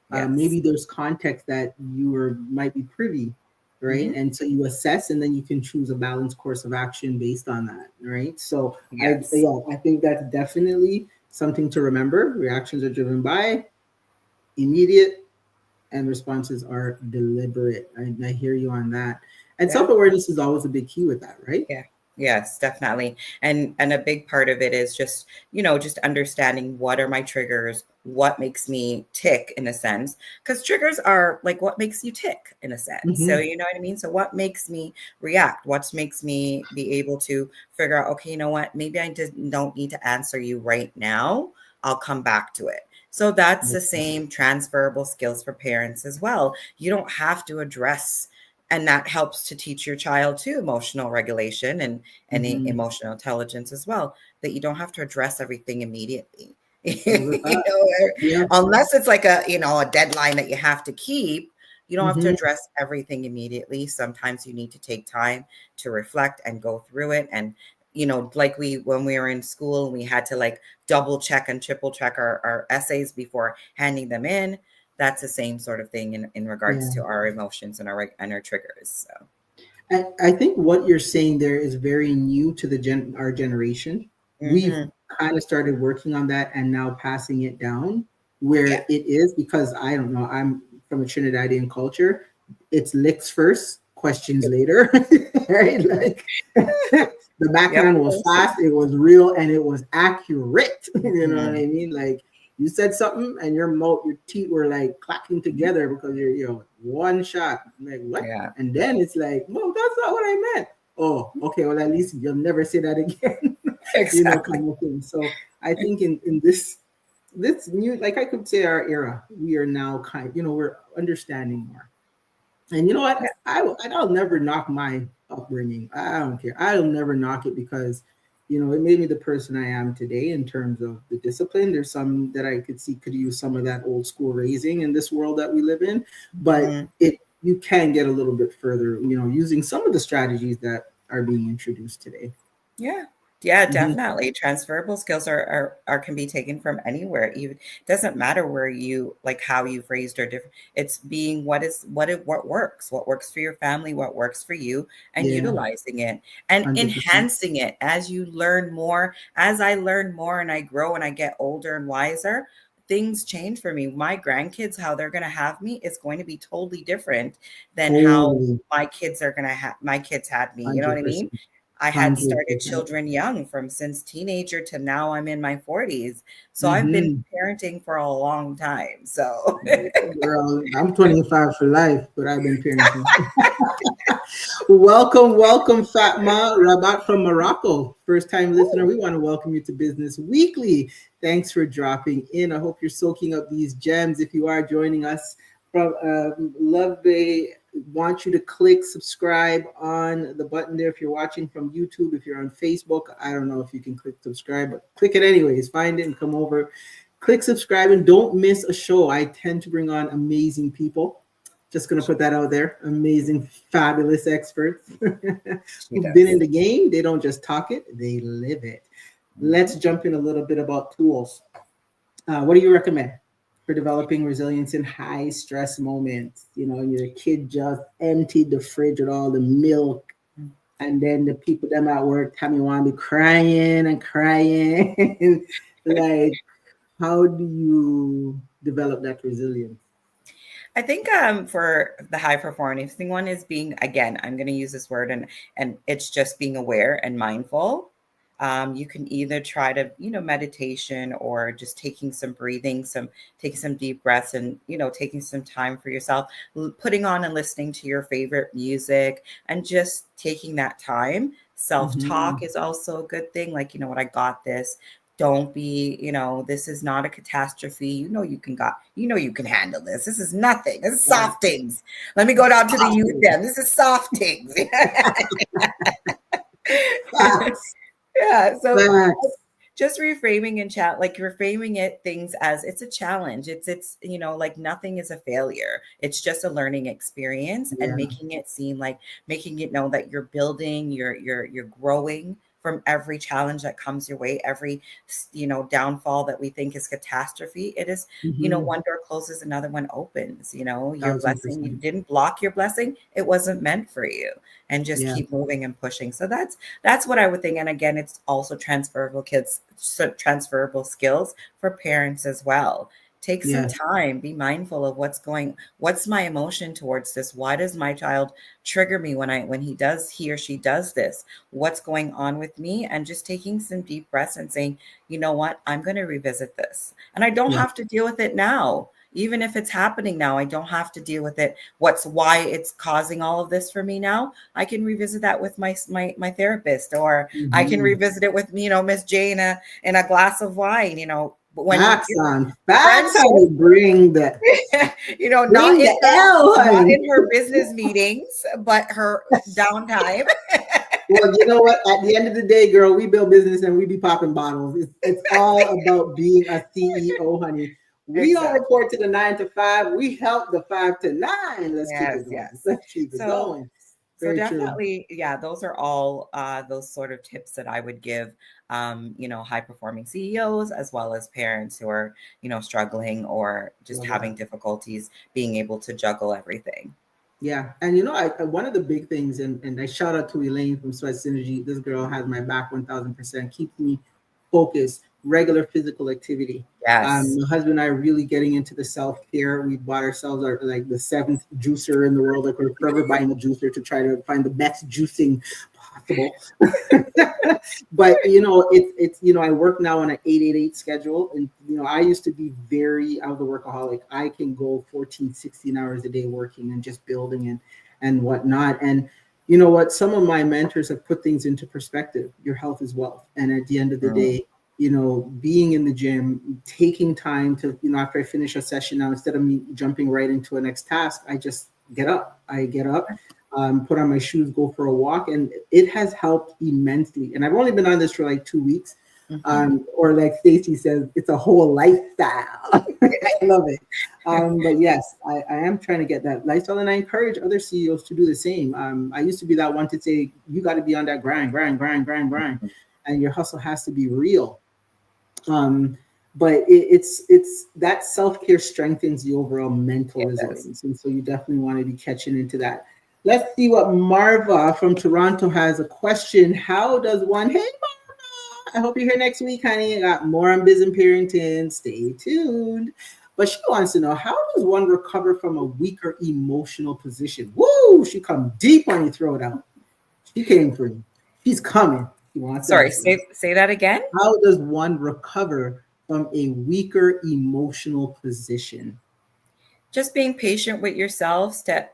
Yes. Maybe there's context that might be privy, right? Hmm. And so you assess, and then you can choose a balanced course of action based on that, right? So Yes. I think that's definitely something to remember. Reactions are driven by immediate, and responses are deliberate. I hear you on that. And Yeah. self awareness is always a big key with that, right? Yeah. Yes, definitely. And a big part of it is just, just understanding what are my triggers, what makes me tick in a sense, because triggers are like what makes you tick in a sense. So, Mm-hmm. you know what I mean? So what makes me react? What makes me be able to figure out, okay, you know what? Maybe I just don't need to answer you right now. I'll come back to it. So that's the same transferable skills for parents as well. You don't have to address, and that helps to teach your child too emotional regulation and Mm-hmm. emotional intelligence as well, that you don't have to address everything immediately. Love that. Yeah. Unless it's like a deadline that you have to keep. You don't have to Mm-hmm. address everything immediately. Sometimes you need to take time to reflect and go through it. And like when we were in school, we had to like double check and triple check our essays before handing them in. That's the same sort of thing in regards Yeah. to our emotions and our triggers. So I think what you're saying there is very new to our generation. We've hmm, kind of started working on that and now passing it down where yeah, it is, because I don't know, I'm from a Trinidadian culture. It's licks first, questions later, right? Like the yep, backhand was fast, it was real, and it was accurate. You know what hmm, I mean? Like you said something, and your teeth were like clacking together because one shot. I'm like what? yeah, And then it's like, no, that's not what I meant. Oh, okay. Well, at least you'll never say that again. exactly. Kind of thing. So I think in this new, like I could say our era, we are now we're understanding more. And you know what? Yeah, I'll never knock my upbringing. I don't care. I'll never knock it because, it made me the person I am today in terms of the discipline. There's some that I could see could use some of that old school raising in this world that we live in, but mhm, you can get a little bit further, using some of the strategies that are being introduced today. yeah. Yeah, Hmm. definitely. Transferable skills are can be taken from anywhere. Even doesn't matter where you like how you've raised or different. It's being what works, what works for your family, what works for you, and Yeah, utilizing it and 100%. enhancing it as you learn more. As I learn more and I grow and I get older and wiser, things change for me. My grandkids, how they're gonna have me is going to be totally different than how Totally, my kids had me. You know what I mean? 100%. I had started 100%. children young from since teenager to now I'm in my 40s. So I've been Mm-hmm. parenting for a long time. So Girl, I'm 25 for life, but I've been parenting. Welcome, welcome, Fatma Rabat from Morocco. First time listener, we want to welcome you to Business Weekly. Thanks for dropping in. I hope you're soaking up these gems. If you are joining us from Love Bay, want you to click subscribe on the button there. If you're watching from YouTube, if you're on Facebook, I don't know if you can click subscribe, but click it anyways. Find it and come over. Click subscribe and don't miss a show. I tend to bring on amazing people. Just going to put that out there. Amazing, fabulous experts she who've been in does. the game. They don't just talk it, they live it. Let's Mhm. jump in a little bit about tools. What do you recommend for developing resilience in high stress moments? Your kid just emptied the fridge with all the milk, and then the people them at work tell me want to be crying and crying. Like, how do you develop that resilience? I think for the high performing one is being, again, I'm going to use this word, and it's just being aware and mindful. You can either try to, meditation, or just taking some breathing, taking some deep breaths, and, taking some time for yourself, putting on and listening to your favorite music, and just taking that time. Self-talk is also a good thing. Like, what, I got this. Don't be, this is not a catastrophe. You can handle this. This is nothing. This is Yeah. soft things. Let me go down to the youth then. This is soft things. Facts. Yeah. So Facts. just reframing and chat, like reframing it things as it's a challenge. It's like nothing is a failure. It's just a learning experience, and Yeah. making it know that you're building, you're growing from every challenge that comes your way, every downfall that we think is catastrophe. It is, one door closes, another one opens. Your blessing, you 1000%. didn't block your blessing. It wasn't meant for you. And just Yeah. keep moving and pushing. So that's what I would think. And again, it's also transferable skills for parents as well. Take some Yeah. time, be mindful of what's my emotion towards this? Why does my child trigger me when he or she does this? What's going on with me? And just taking some deep breaths and saying, you know what, I'm going to revisit this. And I don't Yeah. have to deal with it now. Even if it's happening now, I don't have to deal with it. Why it's causing all of this for me now. I can revisit that with my therapist, or I can revisit it with Miss J in a glass of wine. But when Facts on. Facts, friendship, honey. Bring the not bring in the L, not honey. in her business meetings, but her downtime. Well, you know what? At the end of the day, girl, we build business and we be popping bottles. It's all about being a CEO, honey. We don't Exactly. report to the 9 to 5. We help the 5 to 9. Let's keep it Yes, going. yes. Let's keep it So going. So Very true. definitely, yeah, those are all those sort of tips that I would give, high performing CEOs, as well as parents who are, struggling or just Love having that. difficulties being able to juggle everything. Yeah, and one of the big things, and I shout out to Elaine from Sweat Synergy. This girl has my back 1000%. Keeps me focused. Regular physical activity. Yes. My husband and I are really getting into the self care. We bought ourselves like the seventh juicer in the world. Like, we're forever buying a juicer to try to find the best juicing possible. But it's I work now on an 888 schedule, and I used to be I was a workaholic. I can go 14, 16 hours a day working and just building and whatnot. And you know what, some of my mentors have put things into perspective. Your health is wealth, and at the end of the Mm. day, being in the gym, taking time to, after I finish a session, now instead of me jumping right into a next task, I just get up. Put on my shoes, go for a walk, and it has helped immensely. And I've only been on this for like 2 weeks, Mhm. or like Stacy says, it's a whole lifestyle. I love it. But yes, I am trying to get that lifestyle, and I encourage other CEOs to do the same. I used to be that one to say, you got to be on that grind, and your hustle has to be real. Um, but it's that self-care strengthens the overall mental Yes. resilience, and so you definitely want to be catching into that. Let's see what Marva from Toronto has a question. How does one? Hey, Marva! I hope you're here next week, honey. I got more on biz and parenting. Stay tuned. But she wants to know, how does one recover from a weaker emotional position? Woo! She come deep when you throw it out. She came for you. She's coming. She wants Sorry, answers. say that again. How does one recover from a weaker emotional position? Just being patient with yourselves, to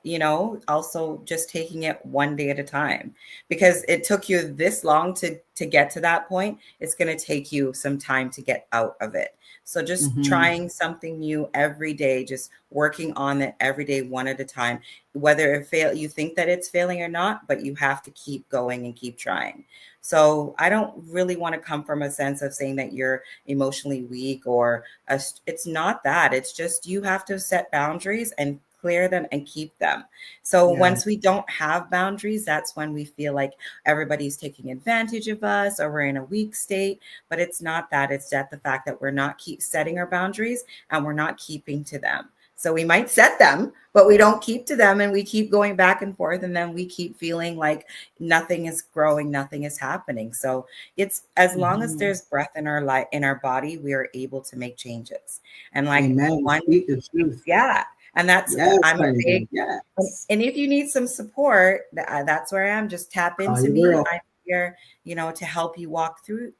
also just taking it one day at a time, because it took you this long to get to that point. It's going to take you some time to get out of it. So just Mm-hmm. trying something new every day, just working on it every day, one at a time. Whether you think that it's failing or not, but you have to keep going and keep trying. So I don't really want to come from a sense of saying that you're emotionally weak, or it's not that. It's just you have to set boundaries and clear them and keep them. So Yeah. once we don't have boundaries, that's when we feel like everybody's taking advantage of us, or we're in a weak state. But it's not that. It's that the fact that we're not keep setting our boundaries, and we're not keeping to them. So we might set them, but we don't keep to them, and we keep going back and forth, and then we keep feeling like nothing is growing, nothing is happening. So it's, as long as Mm-hmm. there's breath in our body, we are able to make changes. And like Amen. one, Speak the truth. yeah. And that's, Yes, I'm a honey. big, Yes. and if you need some support, that's where I am. Just tap Call into your me. girl. I'm here, to help you walk through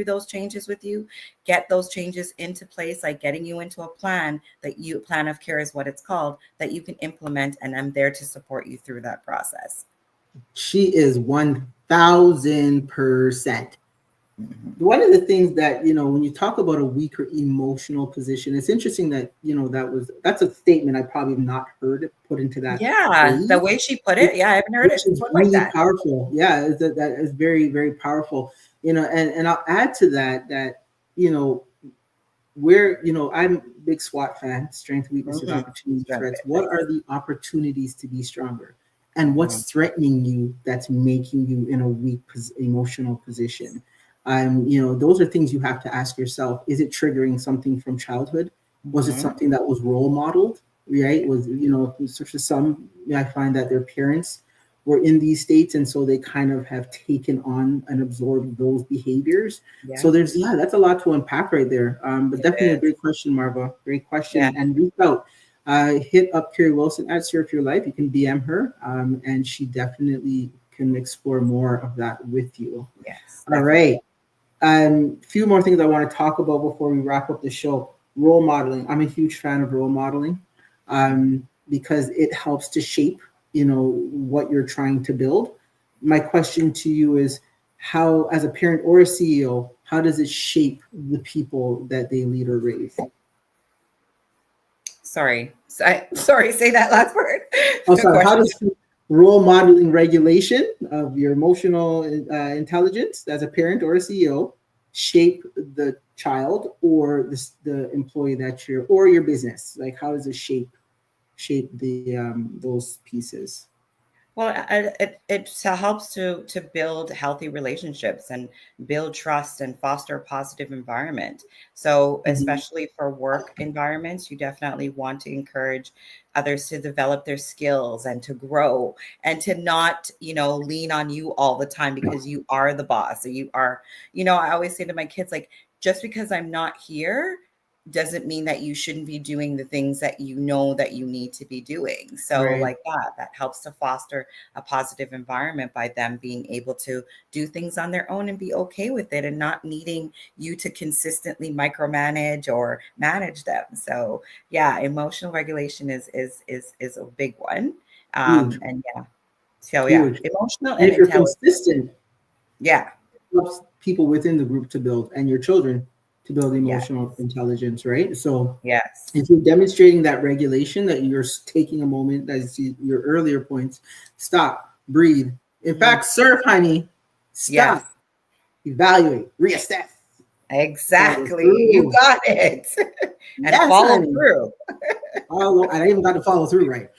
those changes with you, get those changes into place, like getting you into a plan of care is what it's called, that you can implement. And I'm there to support you through that process. She is 1000%. Mhm. One of the things that, when you talk about a weaker emotional position, it's interesting that, that's a statement I probably have not heard it put into that Yeah, the phrase, way she put which, it, yeah, I haven't heard which it is put like really that. powerful. Yeah, that is very, very powerful. And I'll add to that, you know, I'm a big SWOT fan, strength, weaknesses, Mhm. opportunities, Strength threats. based, What thanks. are the opportunities to be stronger? And Mhm. what's threatening you that's making you in a weak emotional position? Those are things you have to ask yourself. Is it triggering something from childhood? Was it Mhm. something that was role modeled? Right? Yeah. For some, I find that their parents were in these states, and so they kind of have taken on and absorbed those behaviors. So Yeah, that's a lot to unpack right there. But it definitely a is. great question, Marva. Great Yeah. question. And reach out. Hit up Kerry Wilson at Surf Your Life. You can DM her, and she definitely can explore more of that with you. Yes, All right. definitely. Few more things I want to talk about before we wrap up the show. Role modeling. I'm a huge fan of role modeling, Mhm. because it helps to shape, what you're trying to build. My question to you is, how, as a parent or a CEO, how does it shape the people that they lead or raise? Sorry. Sorry, say that last word. Oh, Good sorry. How question. does role modeling regulation of your emotional intelligence as a parent or a CEO shape the child or the employee that you're or your business? Like, how does it shape the those pieces? Well, it helps to build healthy relationships and build trust and foster a positive environment. So, Mhm. especially for work environments, you definitely want to encourage others to develop their skills and to grow and to not, lean on you all the time because you are the boss. So you are, I always say to my kids, like, just because I'm not here doesn't mean that you shouldn't be doing the things that you know that you need to be doing. So Right. like that helps to foster a positive environment by them being able to do things on their own and be okay with it and not needing you to consistently micromanage or manage them. So yeah, emotional regulation is a big one. Huge. And yeah, so yeah, Huge. emotional And and if you're intelligent. consistent, Yeah. helps people within the group to build and your children to build Yeah. emotional intelligence, right? So Yes. if you're demonstrating that regulation, that you're taking a moment, as your earlier points, stop, breathe. In Mhm. fact, surf, honey, Yes. stop, evaluate, reassess, follow Exactly. You through. got it. And Yes, follow honey. through. Follow. I even got to follow through, right?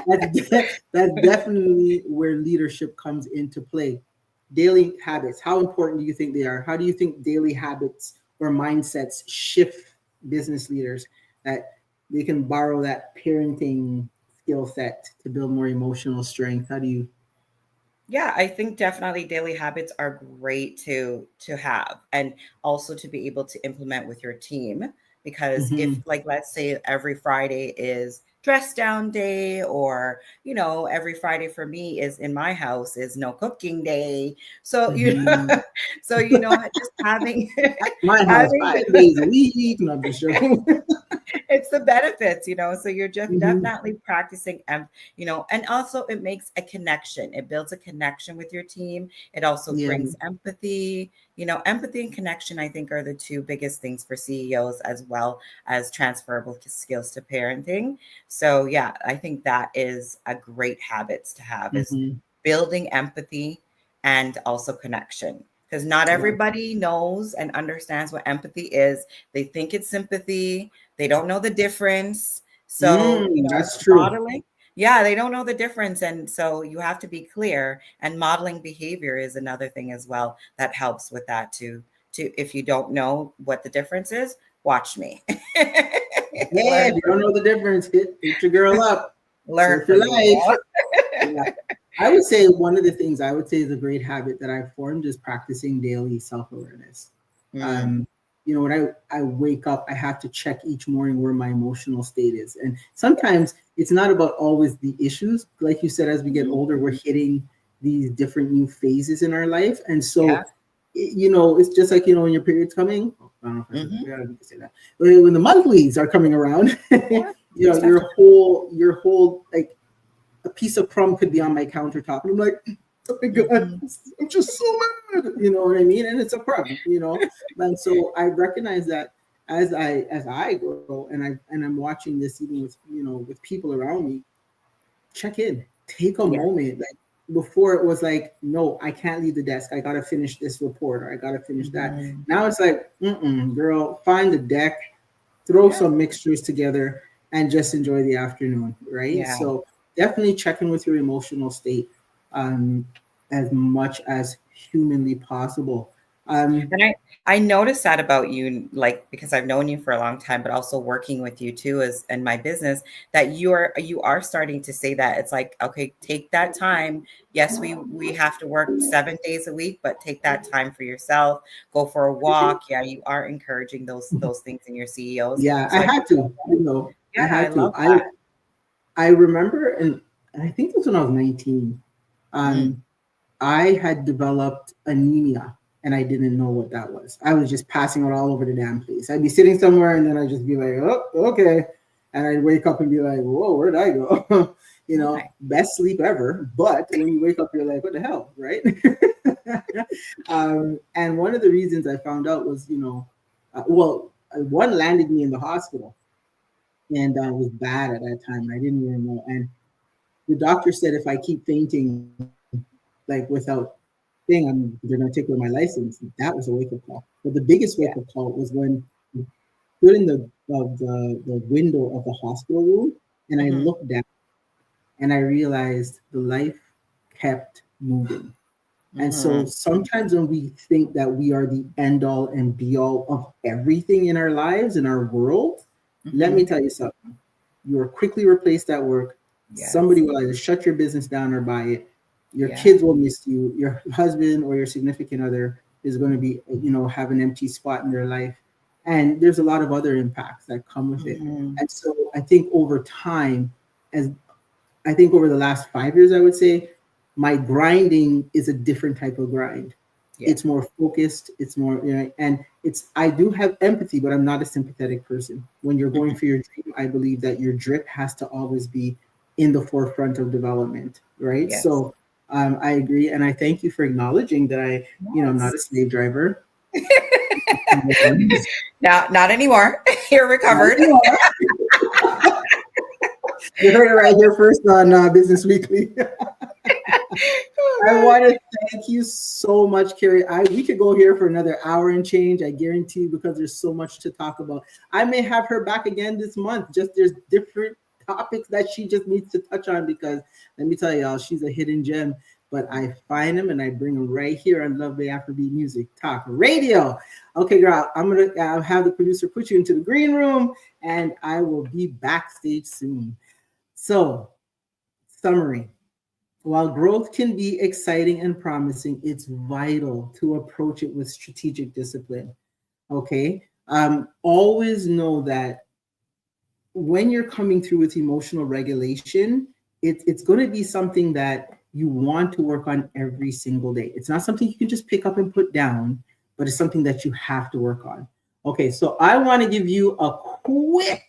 That's definitely where leadership comes into play. Daily habits. How important do you think they are? How do you think daily habits or mindsets shift business leaders that they can borrow that parenting skill set to build more emotional strength? How do you? Yeah, I think definitely daily habits are great to have and also to be able to implement with your team because if Mhm, like let's say every Friday is dress down day or every Friday for me is in my house is no cooking day. So mhm. so just having My house, having 5 days a week. No, I'm just joking. it's the benefits, so you're just Mhm. definitely practicing, and also it makes a connection. It builds a connection with your team. It also Yeah. brings empathy. Empathy and connection, I think, are the two biggest things for CEOs as well as transferable skills to parenting. So yeah, I think that is a great habits to have is Mhm. building empathy and also connection. Because not Yeah. everybody knows and understands what empathy is. They think it's sympathy, they don't know the difference. So, That's true. modeling, yeah, they don't know the difference. And so you have to be clear. And modeling behavior is another thing as well that helps with that too. To if you don't know what the difference is, watch me. Yeah, if Learn you from don't me. know the difference, hit your girl up. Learn Surf your from me, life. girl. Yeah. I would say one of the things I would say is a great habit that I've formed is practicing daily self awareness. Mm, Um, when I wake up, I have to check each morning where my emotional state is. And sometimes it's not about always the issues. Like you said, as we get older, we're hitting these different new phases in our life. And so, Yeah. it's just like, when your period's coming. I don't know if Mhm. I need to say that. But when the monthlies are coming around, Yeah. Most your whole, like, a piece of crumb could be on my countertop. And I'm like, oh my God, definitely. I'm just so mad. You know what I mean? And it's a crumb. And so I recognize that as I grow and I'm watching this even with people around me, check in, take a Yeah. moment. Like before it was like, no, I can't leave the desk. I gotta finish this report or I gotta finish that. Mhm. Now it's like, girl, find the deck, throw Yeah. some mixtures together and just enjoy the afternoon, right? Yeah. So definitely check in with your emotional state um, as much as humanly possible. Um, And I noticed that about you, like because I've known you for a long time, but also working with you too as in my business, that you are starting to say that it's like, okay, take that time. Yes, we have to work 7 days a week, but take that time for yourself. Go for a walk. Yeah, you are encouraging those things in your CEOs. yeah, I So I had to, I yeah, I had to. love I that. I remember, and I think this was when I was 19. Mm, Um, I had developed anemia and I didn't know what that was. I was just passing it all over the damn place. I'd be sitting somewhere and then I'd just be like, oh, okay. And I'd wake up and be like, whoa, where'd I go? nice. Best sleep ever. But when you wake up, you're like, what the hell? Right. And one of the reasons I found out was, one landed me in the hospital and it was bad at that time. I didn't even know. And the doctor said if I keep fainting, like without thing, they're going to take away my license. That was a wake up call. But the biggest wake Yeah. up call was when I stood in the window of the hospital room and I Hmm. looked down and I realized the life kept moving. And so Hmm. sometimes when we think that we are the end all and be all of everything in our lives, in our world, let me Hmm. tell you something. You are quickly replaced at work. Somebody Yes. will either shut your business down or buy it. Your Yeah. kids will miss you. Your husband or your significant other is going to be, have an empty spot in their life. And there's a lot of other impacts that come with it. Hmm. And so I think over time, as I think over the last 5 years, I would say my grinding is a different type of grind. Yeah. It's more focused. It's more, and I do have empathy, but I'm not a sympathetic person. When you're going Mhm. for your dream, I believe that your drip has to always be in the forefront of development, right? Yes. So I agree. And I thank you for acknowledging that I'm not Yes. a slave driver. Not Now, not anymore. You're recovered. anymore. You heard it right here first on Business Weekly. Oh I God. want to thank you so much, Kerry. We could go here for another hour and change. I guarantee you, because there's so much to talk about. I may have her back again this month. Just there's different topics that she just needs to touch on because let me tell y'all, she's a hidden gem. But I find them and I bring them right here on Love Bay Afrobeat Music Talk Radio. Okay, girl, I'm gonna have the producer put you into the green room, and I will be backstage soon. So, summary. While growth can be exciting and promising, it's vital to approach it with strategic discipline. Okay. Always know that when you're coming through with emotional regulation, it's going to be something that you want to work on every single day. It's not something you can just pick up and put down, but it's something that you have to work on. Okay. So I want to give you a quick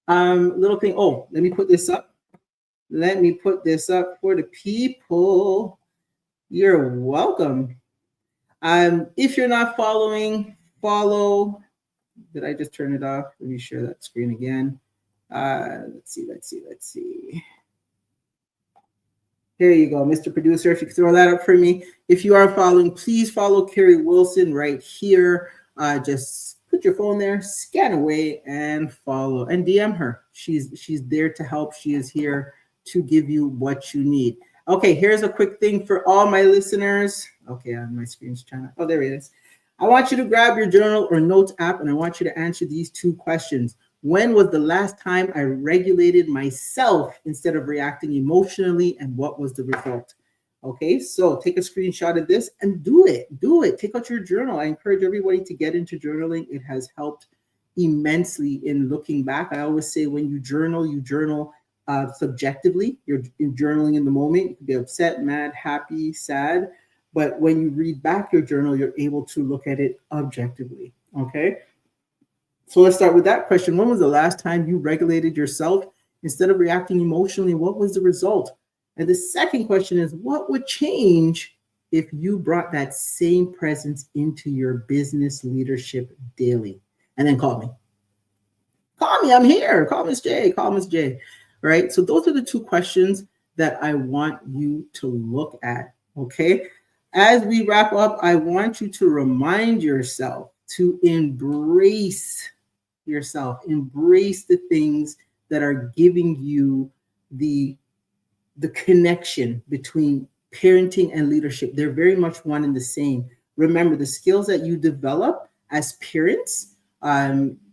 little thing. Oh, let me put this up. Let me put this up for the people. You're welcome. If you're not following, follow. Did I just turn it off? Let me share that screen again. Let's see. Here you go, Mr. Producer. If you could throw that up for me. If you are following, please follow Kerry Wilson right here. Just put your phone there, scan away, and follow. And DM her. She's there to help. She is here to give you what you need. Okay, here's a quick thing for all my listeners. Okay, my screen's trying to. Oh, there it is. I want you to grab your journal or notes app, and I want you to answer these two questions. When was the last time I regulated myself instead of reacting emotionally, and what was the result? Okay, so take a screenshot of this and do it. Do it. Take out your journal. I encourage everybody to get into journaling. It has helped immensely in looking back. I always say when you journal subjectively. You're journaling in the moment. You can be upset, mad, happy, sad. But when you read back your journal, you're able to look at it objectively. Okay. So let's start with that question. When was the last time you regulated yourself instead of reacting emotionally? What was the result? And the second question is, what would change if you brought that same presence into your business leadership daily? And then call me. Call me. I'm here. Call Miss J. Call Miss J. Right. So those are the two questions that I want you to look at. Okay. As we wrap up, I want you to remind yourself to embrace yourself, embrace the things that are giving you the connection between parenting and leadership. They're very much one and the same. Remember, the skills that you develop as parents,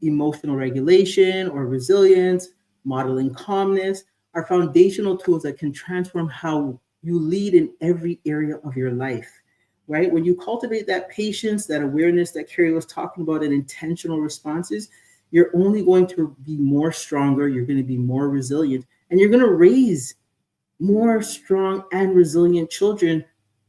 emotional regulation or resilience, modeling calmness, are foundational tools that can transform how you lead in every area of your life, right? When you cultivate that patience, that awareness that Kerry was talking about, and intentional responses, you're only going to be more stronger, you're going to be more resilient, and you're going to raise more strong and resilient children,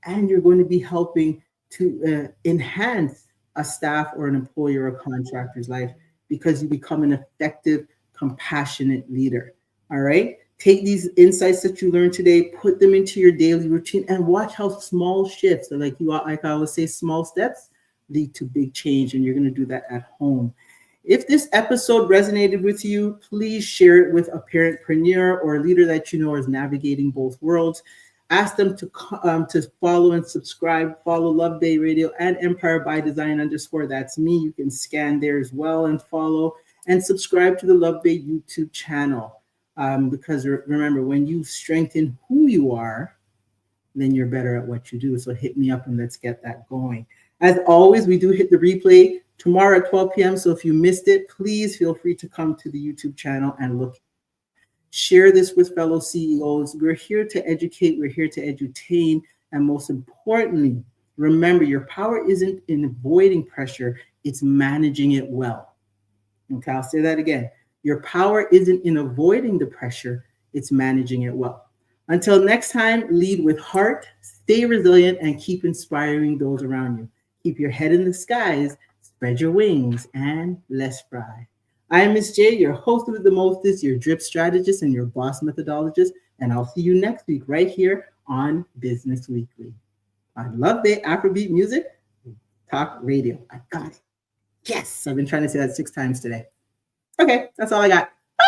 and you're going to be helping to enhance a staff or an employee or a contractor's life because you become an effective, compassionate leader. All right. Take these insights that you learned today, put them into your daily routine, and watch how small shifts, like I always say, small steps lead to big change. And you're going to do that at home. If this episode resonated with you, please share it with a parentpreneur or a leader that you know is navigating both worlds. Ask them to follow and subscribe. Follow Love Bay Radio and Empire by Design _ That's me. You can scan there as well and follow and subscribe to the Love Bay YouTube channel. Because remember, when you strengthen who you are, then you're better at what you do. So hit me up and let's get that going. As always, we do hit the replay tomorrow at 12 p.m. So if you missed it, please feel free to come to the YouTube channel and look. Share this with fellow CEOs. We're here to educate. We're here to edutain. And most importantly, remember, your power isn't in avoiding pressure. It's managing it well. Okay, I'll say that again. Your power isn't in avoiding the pressure. It's managing it well. Until next time, lead with heart, stay resilient, and keep inspiring those around you. Keep your head in the skies, spread your wings, and let's fly. I'm Miss J, your host with the mostest, your drip strategist, and your boss methodologist. And I'll see you next week right here on Business Weekly. I love the Afrobeat music, talk radio. I got it. Yes, I've been trying to say that 6 times today. Okay, that's all I got. Bye.